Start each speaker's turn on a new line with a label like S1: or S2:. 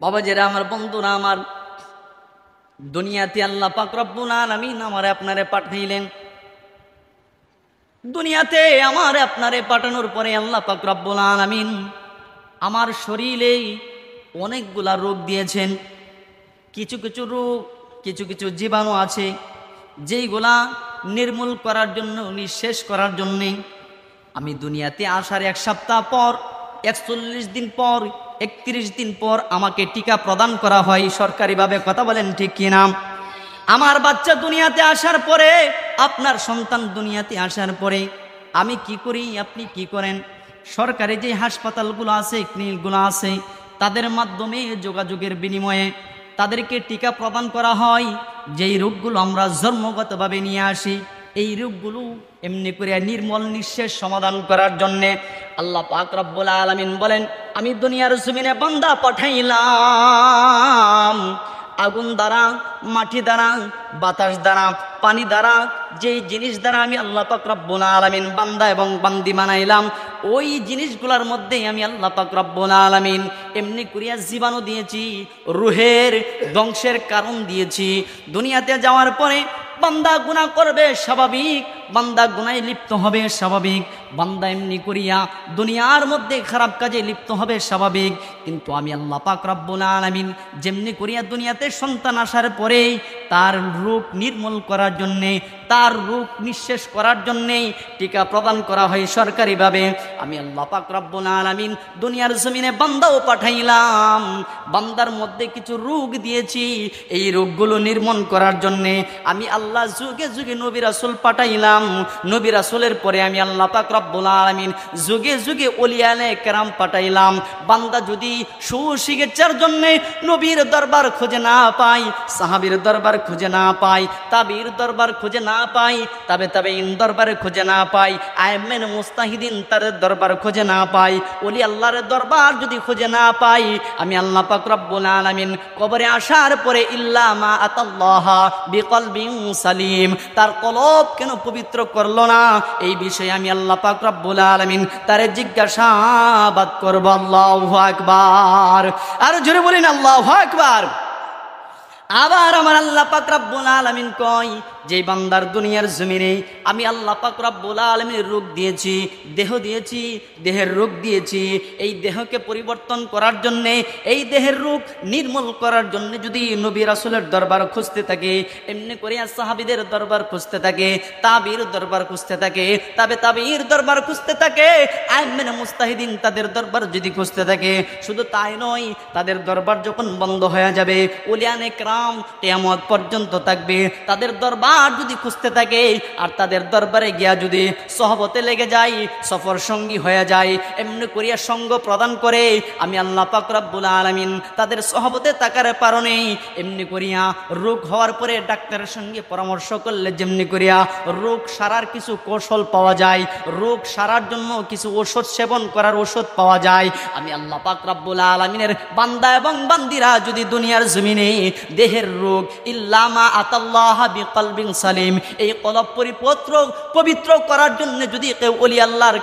S1: বাবাজিরা আমার, বন্ধুরা আমার, দুনিয়াতে আল্লাহ পাক রব্বুল আলামিন আমারে আপনারে পাঠাইলেন। দুনিয়াতে আমারে আপনারে পাঠানোর পরে আল্লাহ পাক রব্বুল আলামিন আমার শরীরে অনেকগুলা রোগ দিয়েছেন। কিছু কিছু রোগ, কিছু কিছু জীবাণু আছে যেইগুলা নির্মূল করার জন্য, নিঃশেষ করার জন্যে আমি দুনিয়াতে আসার 1 সপ্তাহ পর, 41 দিন পর, 31 দিন পর আমাকে টিকা প্রদান করা হয় সরকারিভাবে। কথা বলেন ঠিক কিনা? আমার বাচ্চা দুনিয়াতে আসার পরে, আপনার সন্তান দুনিয়াতে আসার পরে আমি কি করি, আপনি কি করেন? সরকারি যে হাসপাতালগুলো আছে, ক্লিনিকগুলো আছে, তাদের মাধ্যমে যোগাযোগের বিনিময়ে তাদেরকে টিকা প্রদান করা হয়। যেই রোগগুলো আমরা জন্মগতভাবে নিয়ে আসি, এই রোগগুলো এমনি করে নির্মল নিঃশেষ সমাধান করার জন্যে আল্লাহ পাক রব্বুল আলামিন বলেন, আমি দুনিয়ার জমিনে বান্দা পাঠাইলাম। আগুন দ্বারা, মাটি দ্বারা, বাতাস দ্বারা, পানি দ্বারা, যেই জিনিস দ্বারা আমি আল্লাহ পাক রব্বুল আলামিন বান্দা এবং বান্দি বানাইলাম, ওই জিনিসগুলোর মধ্যে আমি আল্লাহ পাক রব্বুল আলামিন এমনি করিয়া জীবাণু দিয়েছি, রুহের ধ্বংসের কারণ দিয়েছি। দুনিয়াতে যাওয়ার পরে বান্দা গুনাহ করবে স্বাভাবিক, বান্দা গুনাহে লিপ্ত হবে স্বাভাবিক, বান্দা এমনি করিয়া দুনিয়ার মধ্যে খারাপ কাজে লিপ্ত হবে স্বাভাবিক। কিন্তু আমি আল্লাহ পাক রব্বুল আলামিন যেমনি করিয়া দুনিয়াতে সন্তান আসার পরে তার রোগ নির্মূল করার জন্যে, তার রোগ নিঃশেষ করার জন্যে টিকা প্রদান করা হয় সরকারিভাবে, আমি আল্লাহ পাক রব্বুল আলামিন দুনিয়ার জমিনে বান্দাও পাঠাইলাম। বান্দার মধ্যে কিছু রোগ দিয়েছি, এই রোগগুলো নির্মূল করার জন্যে আমি আল্লাহ যুগে যুগে নবী রাসূল পাঠাইলাম। নবী রাসূলের পরে আমি আল্লাহ পাক রব্বুল আলামিন যুগে যুগে ওলিয়ায়ে কেরাম পাঠাইলাম। বান্দা যদি সুচিকিৎসার জন্যে নবীর দরবার খুঁজে না পাই, সাহাবীর দরবার খুঁজে না পাই, তাবির দরবার খুঁজে না পাই, তাবেঈন দরবার খুঁজে না পাই, আইম্মে মুস্তাহিদিন তাদের দরবার খুঁজে না পাই, ওলি আল্লাহর দরবার যদি খুঁজে না পাই, আমি আল্লাহ পাক রব্বুল আলামিন কবরে আসার পরে ইল্লা মা আতাল্লাহ বিকলবিন সালিম, তার কলব কেন পবিত্র করলো না, এই বিষয়ে আমি আল্লাহ পাক রব্বুল আলামিন তারে জিজ্ঞাসাবাদ করব। আল্লাহু আকবার। আর জোরে বলেন আল্লাহু আকবার। আবার আমার আল্লাহ পাক রব্বুল আলামিন কয়, যে বান্দার দুনিয়ার জমিনে আমি আল্লাহ পাক রব্বুল আলামিনের রোগ দিয়েছি, দেহ দিয়েছি, দেহের রোগ দিয়েছি, এই দেহকে পরিবর্তন করার জন্যে, এই দেহের রোগ নির্মূল করার জন্য যদি নবী রাসূলের দরবার খুঁজতে থাকে, এমনি করে সাহাবীদের দরবার খুঁজতে থাকে, তাবির দরবার খুঁজতে থাকে, তাবেঈর দরবার খুঁজতে থাকে, আইম্মে মুস্তাহিদিন তাদের দরবার যদি খুঁজতে থাকে, শুধু তাই নয়, তাদের দরবার যখন বন্ধ হয়ে যাবে, ওলিয়ায়ে কেরাম কিয়ামত পর্যন্ত থাকবে, তাদের দরবার যদি খুঁজতে থাকে, আর তাদের দরবারে গিয়া যদি সহবতে লেগে যায়, সফর সঙ্গী হয়ে যায়, এমনি করিয়া সঙ্গ প্রদান করে আমি আল্লাহ পাক রব্বুল আলামিন তাদের সহবতে থাকার কারণে এমনি করিয়া রোগ হওয়ার পরে ডাক্তারের সঙ্গে পরামর্শ করলে যেমনি করিয়া রোগ সারার কিছু কৌশল পাওয়া যায়, রোগ সারার জন্য কিছু ওষুধ সেবন করার ওষুধ পাওয়া যায়, আমি আল্লাহ পাক রব্বুল আলামিনের বান্দা এবং বান্দিরা যদি দুনিয়ার জমিনে দেহের রোগ ইল্লা মা আতাল্লাহ বিকলবিন সালিম, এই কলব পবিত্র করার জন্য যদি কেউ ওলি আল্লাহর